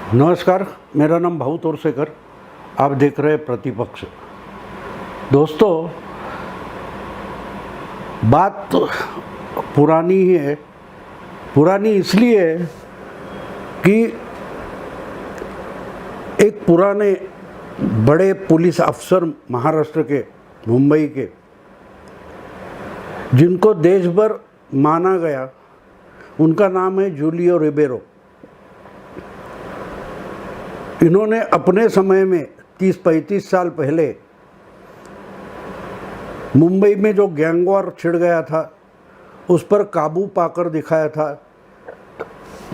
नमस्कार, मेरा नाम भाऊ तोरसेकर। आप देख रहे हैं प्रतिपक्ष। दोस्तों, बात पुरानी ही है। पुरानी इसलिए कि एक पुराने बड़े पुलिस अफसर महाराष्ट्र के, मुंबई के, जिनको देश भर माना गया, उनका नाम है जूलियो रिबेरो। इन्होंने अपने समय में 30-35 साल पहले मुंबई में जो गैंग वॉर छिड़ गया था उस पर काबू पाकर दिखाया था,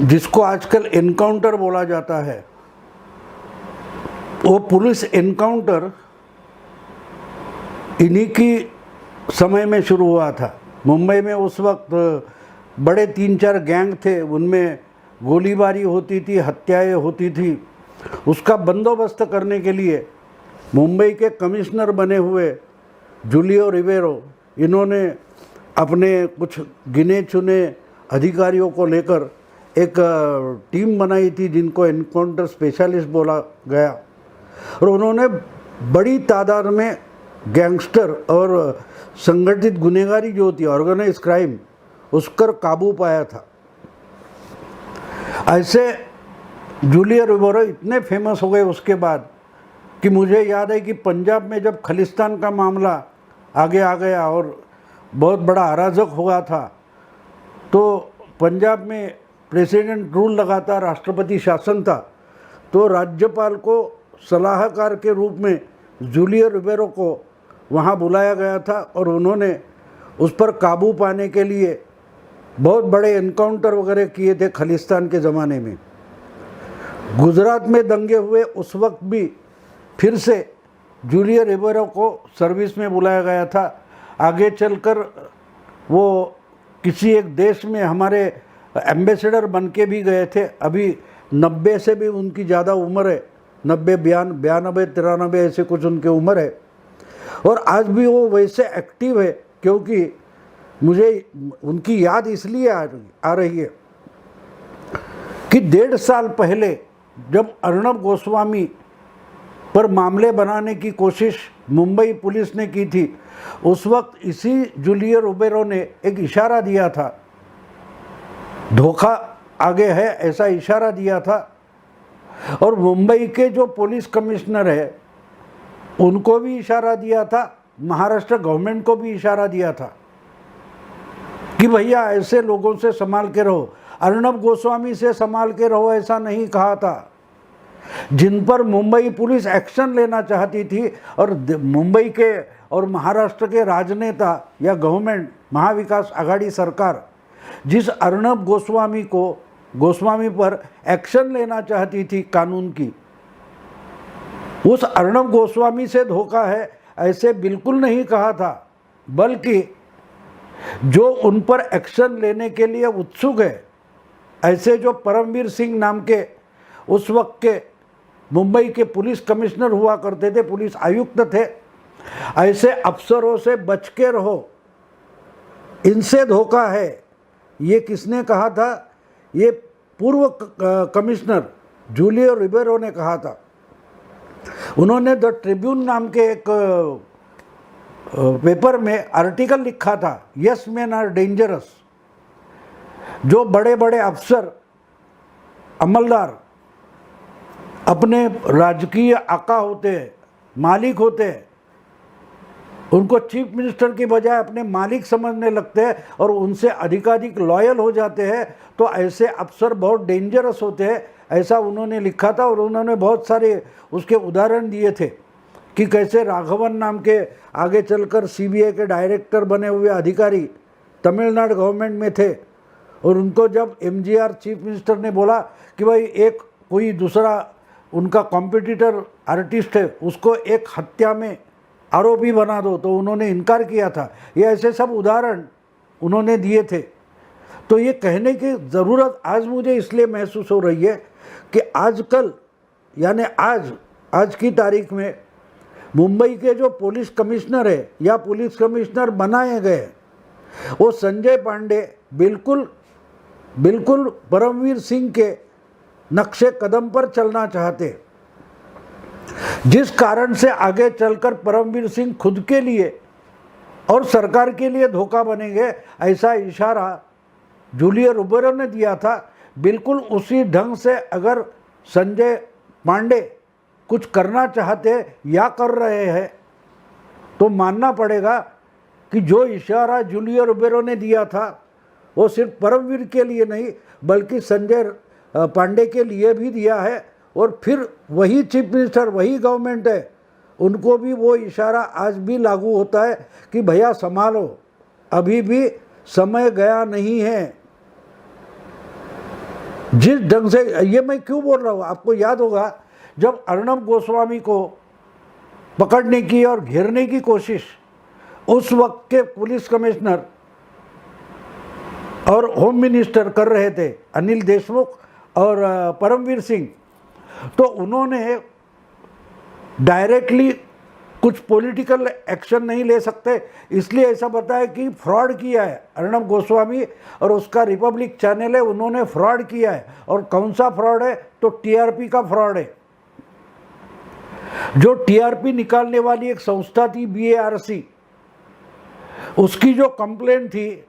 जिसको आजकल एनकाउंटर बोला जाता है। वो पुलिस एनकाउंटर इन्हीं की समय में शुरू हुआ था। मुंबई में उस वक्त बड़े 3-4 गैंग थे, उनमें गोलीबारी होती थी, हत्याएं होती थी। उसका बंदोबस्त करने के लिए मुंबई के कमिश्नर बने हुए जूलियो रिबेरो, इन्होंने अपने कुछ गिने चुने अधिकारियों को लेकर एक टीम बनाई थी, जिनको एनकाउंटर स्पेशलिस्ट बोला गया। और उन्होंने बड़ी तादाद में गैंगस्टर और संगठित गुनहगारी जो होती है, ऑर्गेनाइज क्राइम, उस पर काबू पाया था। ऐसे जूलियो रिबेरो इतने फेमस हो गए उसके बाद कि मुझे याद है कि पंजाब में जब खालिस्तान का मामला आगे आ गया और बहुत बड़ा अराजक हुआ था, तो पंजाब में प्रेसिडेंट रूल लगाता, राष्ट्रपति शासन था, तो राज्यपाल को सलाहकार के रूप में जूलियो रिबेरो को वहाँ बुलाया गया था और उन्होंने उस पर काबू पाने के लिए बहुत बड़े एनकाउंटर वगैरह किए थे खालिस्तान के ज़माने में। गुजरात में दंगे हुए उस वक्त भी फिर से जूलियो रिबेरो को सर्विस में बुलाया गया था। आगे चलकर वो किसी एक देश में हमारे एम्बेसडर बन के भी गए थे। अभी 90 से भी उनकी ज़्यादा उम्र है, 90, 92, 93 ऐसे कुछ उनकी उम्र है। और आज भी वो वैसे एक्टिव है, क्योंकि मुझे उनकी याद इसलिए आ रही है कि 1.5 साल पहले जब अर्नब गोस्वामी पर मामले बनाने की कोशिश मुंबई पुलिस ने की थी, उस वक्त इसी जूलियो रिबेरो ने एक इशारा दिया था, धोखा आगे है ऐसा इशारा दिया था। और मुंबई के जो पुलिस कमिश्नर है उनको भी इशारा दिया था, महाराष्ट्र गवर्नमेंट को भी इशारा दिया था कि भैया ऐसे लोगों से संभाल के रहो। अर्नब गोस्वामी से संभाल के रहो ऐसा नहीं कहा था। जिन पर मुंबई पुलिस एक्शन लेना चाहती थी और मुंबई के और महाराष्ट्र के राजनेता या गवर्नमेंट, महाविकास आघाड़ी सरकार, जिस अर्नब गोस्वामी पर एक्शन लेना चाहती थी कानून की, उस अर्नब गोस्वामी से धोखा है ऐसे बिल्कुल नहीं कहा था, बल्कि जो उन पर एक्शन लेने के लिए उत्सुक है, ऐसे जो परमवीर सिंह नाम के उस वक्त के मुंबई के पुलिस कमिश्नर हुआ करते थे, पुलिस आयुक्त थे, ऐसे अफसरों से बच के रहो, इनसे धोखा है। ये किसने कहा था? ये पूर्व कमिश्नर जूलियो रिबेरो ने कहा था। उन्होंने द ट्रिब्यून नाम के एक पेपर में आर्टिकल लिखा था, यस मैन आर डेंजरस। जो बड़े बड़े अफसर, अमलदार अपने राजकीय आका होते हैं, मालिक होते हैं, उनको चीफ मिनिस्टर की बजाय अपने मालिक समझने लगते हैं और उनसे अधिकाधिक लॉयल हो जाते हैं, तो ऐसे अफसर बहुत डेंजरस होते हैं, ऐसा उन्होंने लिखा था। और उन्होंने बहुत सारे उसके उदाहरण दिए थे कि कैसे राघवन नाम के आगे चलकर सीबीआई के डायरेक्टर बने हुए अधिकारी तमिलनाडु गवर्नमेंट में थे, और उनको जब एमजीआर चीफ मिनिस्टर ने बोला कि भाई एक कोई दूसरा उनका कॉम्पिटिटर आर्टिस्ट है, उसको एक हत्या में आरोपी बना दो, तो उन्होंने इनकार किया था। ये ऐसे सब उदाहरण उन्होंने दिए थे। तो ये कहने की ज़रूरत आज मुझे इसलिए महसूस हो रही है कि आजकल, यानी आज की तारीख में मुंबई के जो पुलिस कमिश्नर है या पुलिस कमिश्नर बनाए गए, वो संजय पांडे बिल्कुल परमवीर सिंह के नक्शे कदम पर चलना चाहते, जिस कारण से आगे चलकर परमवीर सिंह खुद के लिए और सरकार के लिए धोखा बनेंगे, ऐसा इशारा जूलियर रुबेरो ने दिया था। बिल्कुल उसी ढंग से अगर संजय पांडे कुछ करना चाहते या कर रहे हैं तो मानना पड़ेगा कि जो इशारा जूलियर रुबेरो ने दिया था वो सिर्फ परमवीर के लिए नहीं बल्कि संजय पांडे के लिए भी दिया है, और फिर वही चीफ मिनिस्टर, वही गवर्नमेंट है, उनको भी वो इशारा आज भी लागू होता है कि भैया संभालो, अभी भी समय गया नहीं है। जिस ढंग से, ये मैं क्यों बोल रहा हूँ, आपको याद होगा जब अर्णब गोस्वामी को पकड़ने की और घेरने की कोशिश उस वक्त के पुलिस कमिश्नर और होम मिनिस्टर कर रहे थे, अनिल देशमुख और परमवीर सिंह, तो उन्होंने डायरेक्टली कुछ पॉलिटिकल एक्शन नहीं ले सकते, इसलिए ऐसा बताया कि फ्रॉड किया है अर्णब गोस्वामी और उसका रिपब्लिक चैनल है, उन्होंने फ्रॉड किया है। और कौन सा फ्रॉड है, तो टीआरपी का फ्रॉड है। जो टीआरपी निकालने वाली एक संस्था थी बीएआरसी, उसकी जो कंप्लेंट थी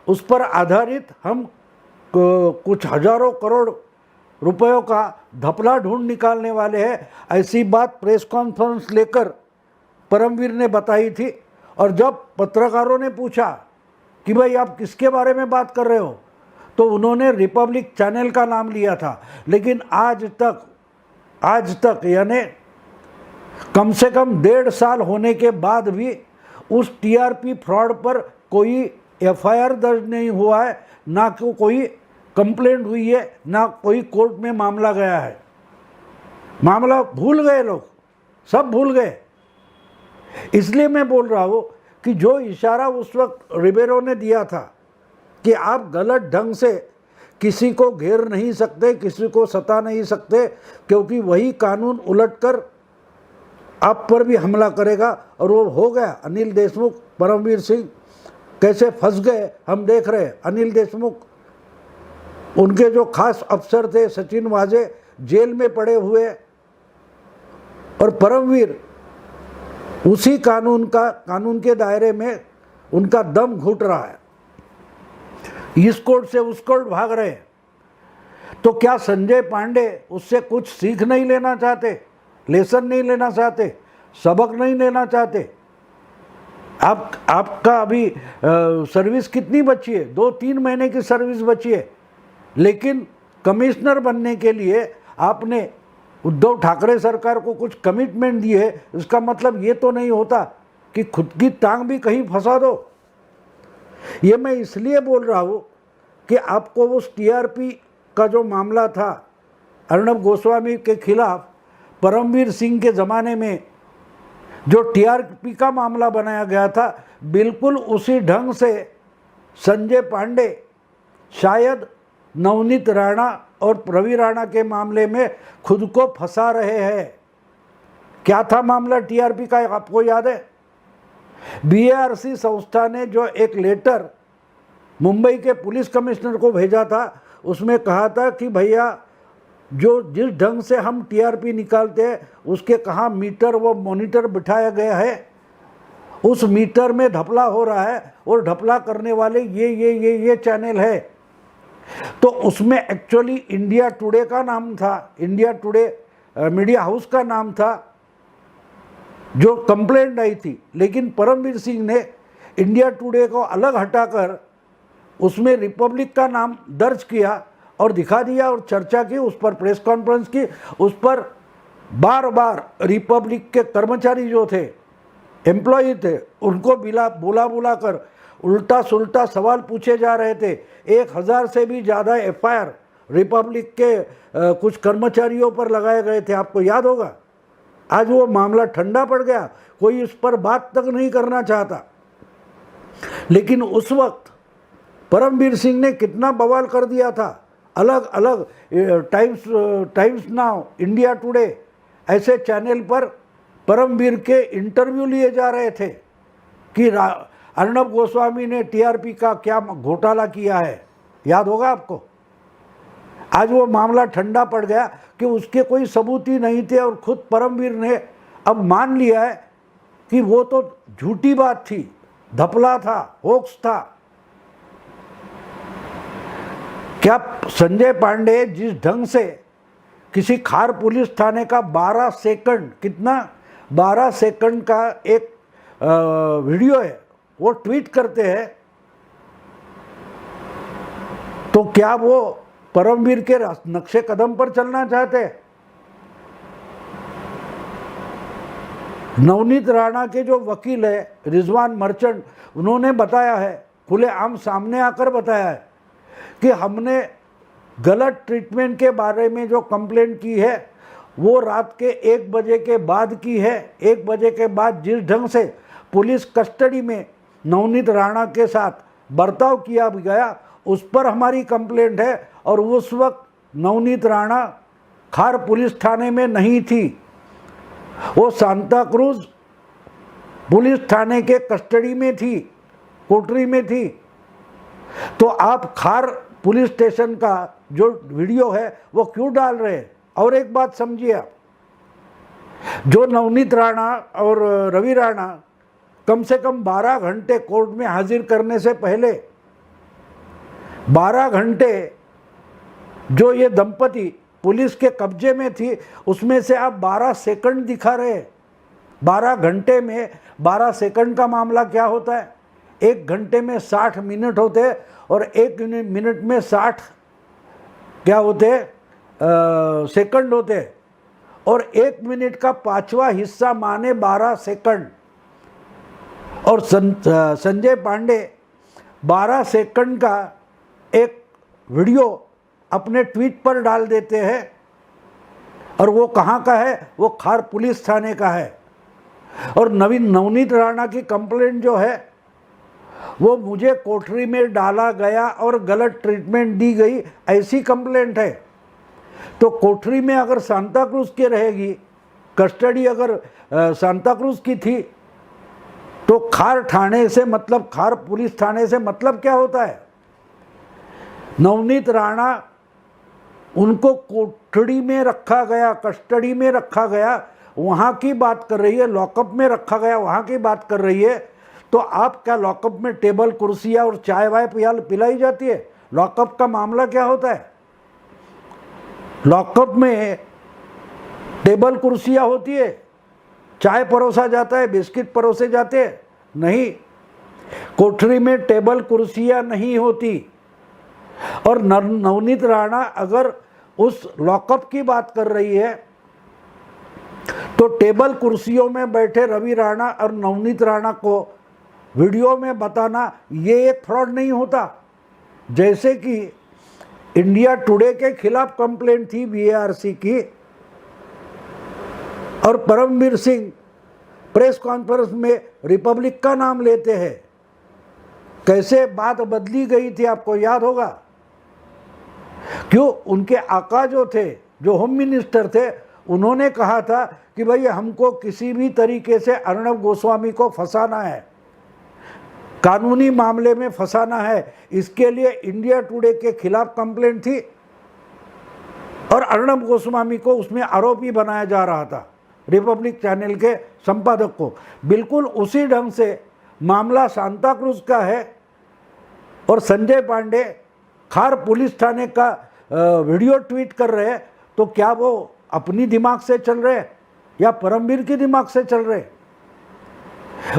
उस पर आधारित हम कुछ हजारों करोड़ रुपयों का धपला ढूंढ निकालने वाले हैं, ऐसी बात प्रेस कॉन्फ्रेंस लेकर परमवीर ने बताई थी। और जब पत्रकारों ने पूछा कि भाई आप किसके बारे में बात कर रहे हो, तो उन्होंने रिपब्लिक चैनल का नाम लिया था। लेकिन आज तक यानी कम से कम 1.5 साल होने के बाद भी उस टीआरपी फ्रॉड पर कोई एफआईआर दर्ज नहीं हुआ है, ना कोई कंप्लेंट हुई है, ना कोई कोर्ट में मामला गया है। मामला भूल गए लोग, सब भूल गए। इसलिए मैं बोल रहा हूँ कि जो इशारा उस वक्त रिबेरो ने दिया था कि आप गलत ढंग से किसी को घेर नहीं सकते, किसी को सता नहीं सकते, क्योंकि वही कानून उलटकर आप पर भी हमला करेगा, और वो हो गया। अनिल देशमुख, परमवीर सिंह कैसे फंस गए हम देख रहे हैं। अनिल देशमुख, उनके जो खास अफसर थे सचिन वाजे, जेल में पड़े हुए, और परमवीर उसी कानून के दायरे में उनका दम घुट रहा है, इस कोर्ट से उस कोर्ट भाग रहे हैं। तो क्या संजय पांडे उससे कुछ सीख नहीं लेना चाहते, लेसन नहीं लेना चाहते, सबक नहीं लेना चाहते? आपका अभी सर्विस कितनी बची है? 2-3 महीने की सर्विस बची है, लेकिन कमिश्नर बनने के लिए आपने उद्धव ठाकरे सरकार को कुछ कमिटमेंट दी है। इसका मतलब ये तो नहीं होता कि खुद की टांग भी कहीं फंसा दो। ये मैं इसलिए बोल रहा हूँ कि आपको उस टीआरपी का जो मामला था अर्णब गोस्वामी के खिलाफ, परमवीर सिंह के ज़माने में जो टीआरपी का मामला बनाया गया था, बिल्कुल उसी ढंग से संजय पांडे शायद नवनीत राणा और प्रवीण राणा के मामले में खुद को फंसा रहे हैं। क्या था मामला टीआरपी का, आपको याद है? बीएआरसी संस्था ने जो एक लेटर मुंबई के पुलिस कमिश्नर को भेजा था, उसमें कहा था कि भैया जो जिस ढंग से हम टीआरपी निकालते हैं उसके कहाँ मीटर व मॉनिटर बिठाया गया है, उस मीटर में धपला हो रहा है, और धपला करने वाले ये चैनल है। तो उसमें एक्चुअली इंडिया टुडे का नाम था, इंडिया टुडे मीडिया हाउस का नाम था जो कंप्लेंट आई थी। लेकिन परमवीर सिंह ने इंडिया टुडे को अलग हटाकर उसमें रिपब्लिक का नाम दर्ज किया और दिखा दिया और चर्चा की, उस पर प्रेस कॉन्फ्रेंस की, उस पर बार बार रिपब्लिक के कर्मचारी जो थे, एम्प्लॉय थे, उनको बुला कर उल्टा सुल्टा सवाल पूछे जा रहे थे। 1000 से भी ज़्यादा एफआईआर रिपब्लिक के कुछ कर्मचारियों पर लगाए गए थे, आपको याद होगा। आज वो मामला ठंडा पड़ गया, कोई इस पर बात तक नहीं करना चाहता। लेकिन उस वक्त परमवीर सिंह ने कितना बवाल कर दिया था। अलग अलग टाइम्स नाउ, इंडिया टुडे, ऐसे चैनल पर परमवीर के इंटरव्यू लिए जा रहे थे कि अर्णब गोस्वामी ने टीआरपी का क्या घोटाला किया है, याद होगा आपको। आज वो मामला ठंडा पड़ गया कि उसके कोई सबूत ही नहीं थे और खुद परमवीर ने अब मान लिया है कि वो तो झूठी बात थी, धपला था, होक्स था। क्या संजय पांडे जिस ढंग से किसी खार पुलिस थाने का 12 सेकंड, कितना 12 सेकंड का एक वीडियो है वो ट्वीट करते हैं, तो क्या वो परमवीर के नक्शे कदम पर चलना चाहते हैं? नवनीत राणा के जो वकील है रिजवान मर्चेंट, उन्होंने बताया है, खुलेआम सामने आकर बताया है कि हमने गलत ट्रीटमेंट के बारे में जो कंप्लेंट की है वो रात के 1 बजे के बाद की है। 1 बजे के बाद जिस ढंग से पुलिस कस्टडी में नवनीत राणा के साथ बर्ताव किया गया उस पर हमारी कंप्लेंट है, और उस वक्त नवनीत राणा खार पुलिस थाने में नहीं थी, वो सांता क्रूज पुलिस थाने के कस्टडी में थी, कोठरी में थी। तो आप खार पुलिस स्टेशन का जो वीडियो है वो क्यों डाल रहे हैं? और एक बात समझिए आप, जो नवनीत राणा और रवि राणा कम से कम 12 घंटे कोर्ट में हाजिर करने से पहले 12 घंटे जो ये दंपति पुलिस के कब्जे में थी, उसमें से आप 12 सेकंड दिखा रहे हैं। 12 घंटे में 12 सेकंड का मामला क्या होता है? 1 घंटे में 60 मिनट होते हैं, और 1 मिनट में 60 क्या होते सेकंड होते हैं, और 1 मिनट का 5वां हिस्सा माने 12 सेकंड। और संजय पांडे 12 सेकंड का एक वीडियो अपने ट्वीट पर डाल देते हैं, और वो कहाँ का है? वो खार पुलिस थाने का है। और नवनीत राणा की कंप्लेंट जो है वो मुझे कोठरी में डाला गया और गलत ट्रीटमेंट दी गई, ऐसी कंप्लेंट है। तो कोठरी में अगर सांता क्रूज की रहेगी, कस्टडी अगर सांता क्रूज की थी, तो खार थाने से मतलब, खार पुलिस थाने से मतलब क्या होता है? नवनीत राणा उनको कोठड़ी में रखा गया, कस्टडी में रखा गया, वहाँ की बात कर रही है, लॉकअप में रखा गया वहाँ की बात कर रही है। तो आप क्या लॉकअप में टेबल कुर्सियाँ और चाय वाय पिलाई जाती है? लॉकअप का मामला क्या होता है? लॉकअप में टेबल कुर्सियाँ होती है, चाय परोसा जाता है, बिस्किट परोसे जाते हैं? नहीं, कोठरी में टेबल कुर्सियाँ नहीं होती। और नवनीत राणा अगर उस लॉकअप की बात कर रही है, तो टेबल कुर्सियों में बैठे रवि राणा और नवनीत राणा को वीडियो में बताना ये एक फ्रॉड नहीं होता? जैसे कि इंडिया टुडे के खिलाफ कंप्लेंट थी बीएआरसी की, और परमवीर सिंह प्रेस कॉन्फ्रेंस में रिपब्लिक का नाम लेते हैं। कैसे बात बदली गई थी आपको याद होगा? क्यों? उनके आका जो थे, जो होम मिनिस्टर थे, उन्होंने कहा था कि भाई हमको किसी भी तरीके से अर्णब गोस्वामी को फंसाना है, कानूनी मामले में फंसाना है, इसके लिए इंडिया टुडे के खिलाफ कंप्लेंट थी, और अर्णब गोस्वामी को उसमें आरोपी बनाया जा रहा था, रिपब्लिक चैनल के संपादक को। बिल्कुल उसी ढंग से मामला सांता क्रूज का है, और संजय पांडे खार पुलिस थाने का वीडियो ट्वीट कर रहे हैं। तो क्या वो अपनी दिमाग से चल रहे या परमवीर के दिमाग से चल रहे?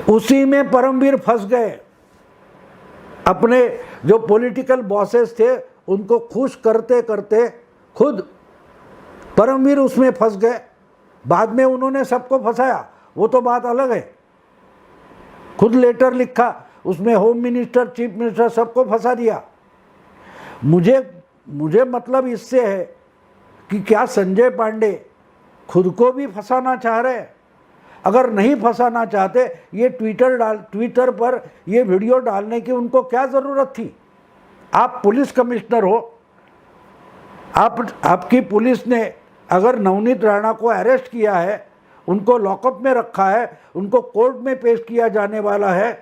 उसी में परमवीर फंस गए। अपने जो पॉलिटिकल बॉसेस थे उनको खुश करते करते खुद परमवीर उसमें फंस गए। बाद में उन्होंने सबको फंसाया, वो तो बात अलग है। खुद लेटर लिखा, उसमें होम मिनिस्टर, चीफ मिनिस्टर सबको फंसा दिया। मुझे मतलब इससे है कि क्या संजय पांडे खुद को भी फंसाना चाह रहे? अगर नहीं फंसाना चाहते, ये ट्विटर पर ये वीडियो डालने की उनको क्या ज़रूरत थी? आप पुलिस कमिश्नर हो, आपकी पुलिस ने अगर नवनीत राणा को अरेस्ट किया है, उनको लॉकअप में रखा है, उनको कोर्ट में पेश किया जाने वाला है,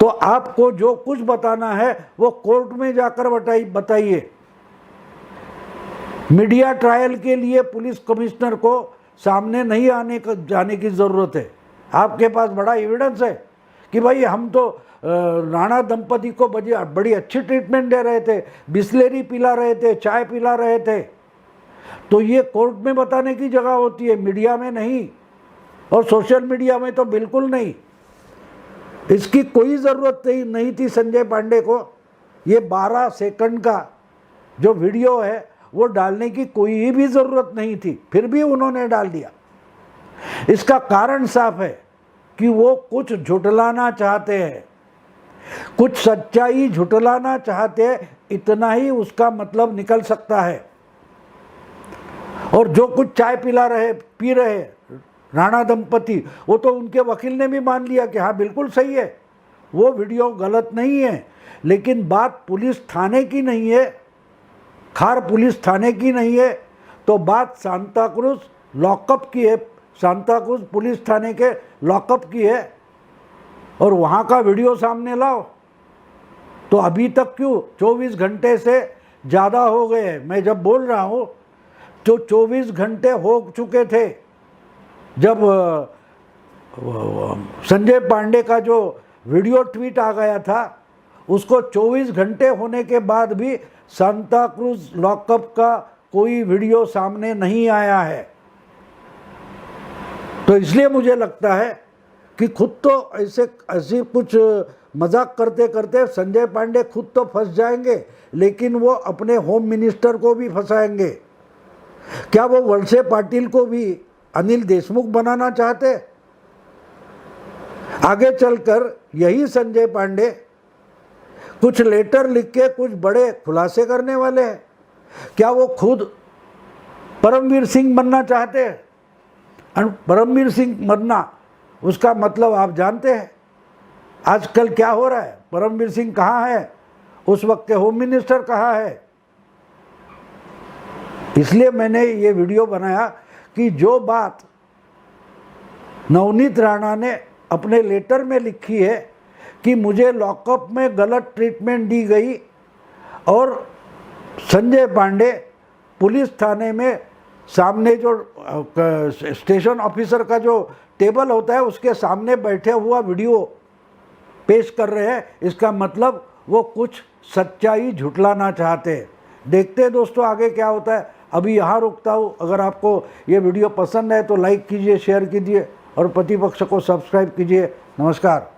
तो आपको जो कुछ बताना है वो कोर्ट में जाकर बताइए। मीडिया ट्रायल के लिए पुलिस कमिश्नर को सामने नहीं जाने की ज़रूरत है। आपके पास बड़ा एविडेंस है कि भाई हम तो राणा दंपति को बड़ी अच्छी ट्रीटमेंट दे रहे थे, बिस्लेरी पिला रहे थे, चाय पिला रहे थे। तो ये कोर्ट में बताने की जगह होती है, मीडिया में नहीं, और सोशल मीडिया में तो बिल्कुल नहीं। इसकी कोई ज़रूरत नहीं थी संजय पांडे को। ये 12 सेकंड का जो वीडियो है वो डालने की कोई भी ज़रूरत नहीं थी, फिर भी उन्होंने डाल दिया। इसका कारण साफ है कि वो कुछ झुठलाना चाहते हैं, कुछ सच्चाई झुठलाना चाहते हैं, इतना ही उसका मतलब निकल सकता है। और जो कुछ चाय पी रहे राणा दंपति, वो तो उनके वकील ने भी मान लिया कि हाँ बिल्कुल सही है, वो वीडियो गलत नहीं है। लेकिन बात पुलिस थाने की नहीं है, खार पुलिस थाने की नहीं है, तो बात सांताक्रूज लॉकअप की है, सांताक्रूज पुलिस थाने के लॉकअप की है। और वहाँ का वीडियो सामने लाओ। तो अभी तक क्यों 24 घंटे से ज़्यादा हो गए। मैं जब बोल रहा हूँ तो 24 घंटे हो चुके थे जब संजय पांडे का जो वीडियो ट्वीट आ गया था, उसको 24 घंटे होने के बाद भी सांताक्रूज लॉकअप का कोई वीडियो सामने नहीं आया है। तो इसलिए मुझे लगता है कि खुद तो ऐसे कुछ मजाक करते करते संजय पांडे खुद तो फंस जाएंगे, लेकिन वो अपने होम मिनिस्टर को भी फंसाएंगे। क्या वो वलसे पाटिल को भी अनिल देशमुख बनाना चाहते? आगे चलकर यही संजय पांडे कुछ लेटर लिख के कुछ बड़े खुलासे करने वाले हैं। क्या वो खुद परमवीर सिंह बनना चाहते हैं? परमवीर सिंह बनना, उसका मतलब आप जानते हैं आजकल क्या हो रहा है। परमवीर सिंह कहाँ है? उस वक्त के होम मिनिस्टर कहाँ है? इसलिए मैंने ये वीडियो बनाया कि जो बात नवनीत राणा ने अपने लेटर में लिखी है कि मुझे लॉकअप में गलत ट्रीटमेंट दी गई, और संजय पांडे पुलिस थाने में सामने जो स्टेशन ऑफिसर का जो टेबल होता है उसके सामने बैठे हुआ वीडियो पेश कर रहे हैं, इसका मतलब वो कुछ सच्चाई झुठलाना चाहते हैं। देखते हैं दोस्तों आगे क्या होता है। अभी यहाँ रुकता हूँ। अगर आपको ये वीडियो पसंद है तो लाइक कीजिए, शेयर कीजिए और प्रतिपक्ष को सब्सक्राइब कीजिए। नमस्कार।